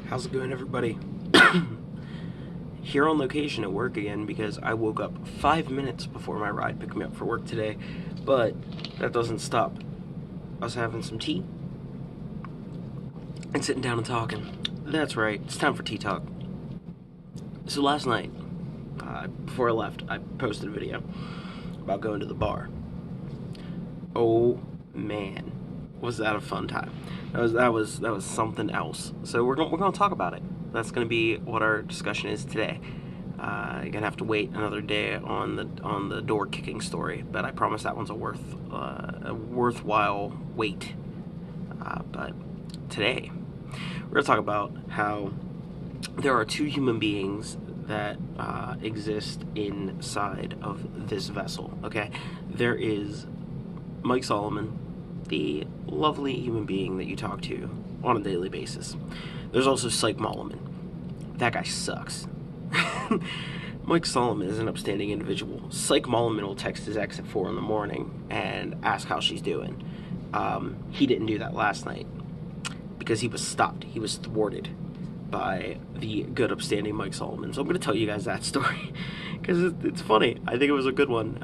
How's it going, everybody? Here on location at work again because I woke up 5 minutes before my ride picked me up for work today, but that doesn't stop us having some tea and sitting down and talking. That's right, it's time for tea talk. So last night, before I left, I posted a video about going to the bar. Oh man, was that a fun time? That was something else. So we're gonna talk about it. That's gonna be what our discussion is today. You're gonna have to wait another day on the door kicking story, but I promise that one's a worthwhile wait. But today we're gonna talk about how there are two human beings that exist inside of this vessel. Okay, there is Mike Solomon, the lovely human being that you talk to on a daily basis. There's also Sike Molomon. That guy sucks. Mike Solomon is an upstanding individual. Sike Molomon will text his ex at 4 in the morning and ask how she's doing. He didn't do that last night because he was stopped. He was thwarted by the good, upstanding Mike Solomon. So I'm going to tell you guys that story because it's funny. I think it was a good one.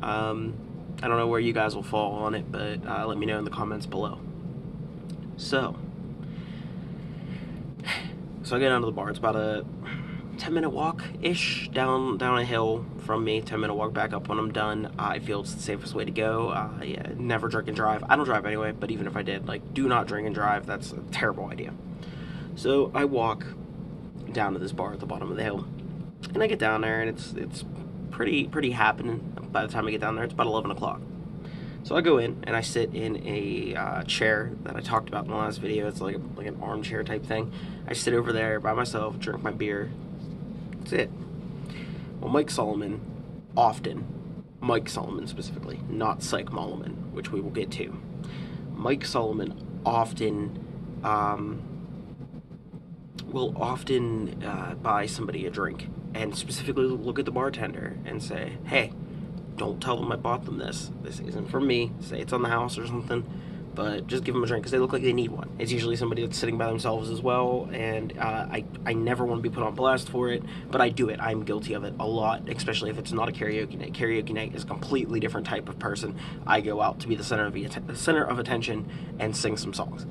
I don't know where you guys will fall on it, but let me know in the comments below. So I get down to the bar. It's about a 10-minute walk-ish down a hill from me. 10-minute walk back up when I'm done. I feel it's the safest way to go. Yeah, never drink and drive. I don't drive anyway, but even if I did, do not drink and drive. That's a terrible idea. So I walk down to this bar at the bottom of the hill, and I get down there, and it's pretty happening. By the time I get down there, it's about 11 o'clock. So I go in and I sit in a chair that I talked about in the last video. It's like an armchair type thing. I sit over there by myself, drink my beer. That's it. Well, Mike Solomon specifically, not Sike Molomon, which we will get to. Mike Solomon will often buy somebody a drink and specifically look at the bartender and say, hey, don't tell them I bought them this. This isn't for me. Say it's on the house or something, but just give them a drink because they look like they need one. It's usually somebody that's sitting by themselves as well, and I never want to be put on blast for it, but I do it. I'm guilty of it a lot, especially if it's not a karaoke night. Karaoke night is a completely different type of person. I go out to be the center of attention and sing some songs.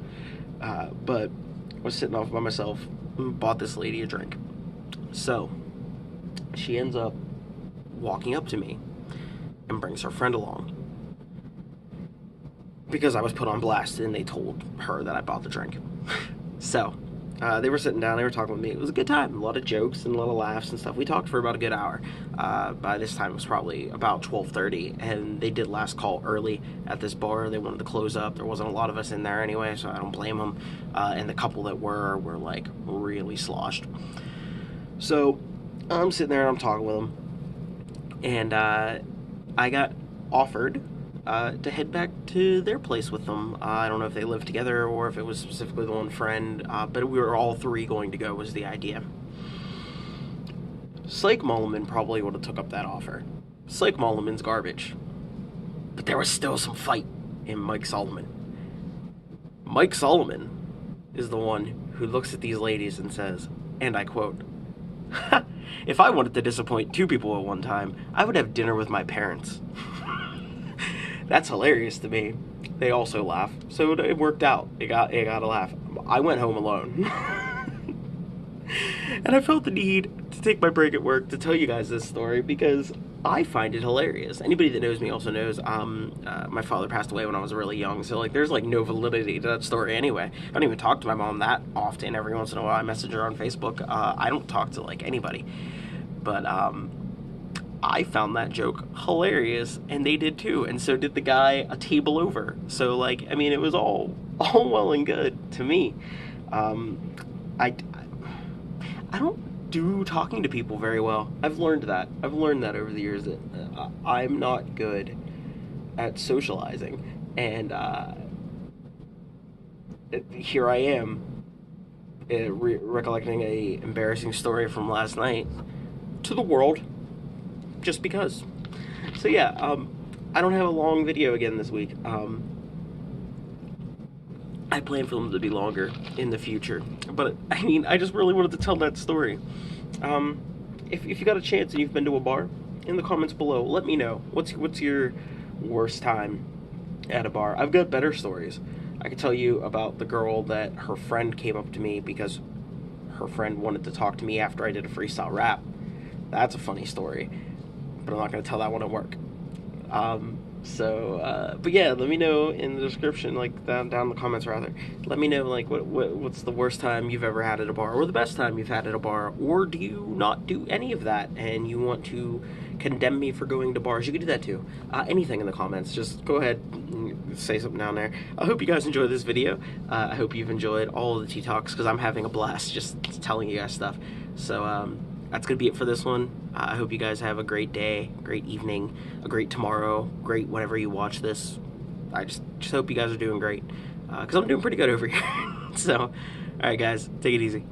But I was sitting off by myself, bought this lady a drink. So she ends up walking up to me and brings her friend along because I was put on blast and they told her that I bought the drink. So they were sitting down, they were talking with me. It was a good time, a lot of jokes and a lot of laughs and stuff. We talked for about a good hour. By this time it was probably about 12:30, and they did last call early at this bar. They wanted to close up. There wasn't a lot of us in there anyway, so I don't blame them. And the couple that were like really sloshed. So I'm sitting there and I'm talking with them, and I got offered to head back to their place with them. I don't know if they lived together or if it was specifically the one friend, but we were all three going to go was the idea. Sike Molomon probably would have took up that offer. Sike Molomon's garbage. But there was still some fight in Mike Solomon. Mike Solomon is the one who looks at these ladies and says, and I quote, if I wanted to disappoint two people at one time, I would have dinner with my parents. That's hilarious to me. They also laugh, so it worked out. It got a laugh. I went home alone. And I felt the need to take my break at work to tell you guys this story because I find it hilarious. Anybody that knows me also knows my father passed away when I was really young, so there's no validity to that story anyway. I don't even talk to my mom that often. Every once in a while I message her on Facebook. I don't talk to anybody. But I found that joke hilarious, and they did too, and so did the guy a table over. So it was all well and good to me. I don't do talking to people very well. I've learned that over the years that I'm not good at socializing, and here I am recollecting a embarrassing story from last night to the world just because. So yeah, I don't have a long video again this week. I plan for them to be longer in the future. But I mean, I just really wanted to tell that story. If you got a chance and you've been to a bar, in the comments below, let me know. What's your worst time at a bar? I've got better stories. I could tell you about the girl that her friend came up to me because her friend wanted to talk to me after I did a freestyle rap. That's a funny story, but I'm not going to tell that one at work. But yeah, let me know in the description, like down in the comments rather. Let me know like what's the worst time you've ever had at a bar, or the best time you've had at a bar, or do you not do any of that and you want to condemn me for going to bars? You can do that too. Anything in the comments, just go ahead and say something down there. I hope you guys enjoyed this video. I hope you've enjoyed all of the tea talks because I'm having a blast just telling you guys stuff. So that's gonna be it for this one. I hope you guys have a great day, great evening, a great tomorrow, great whenever you watch this. I just hope you guys are doing great, because I'm doing pretty good over here. So, alright guys, take it easy.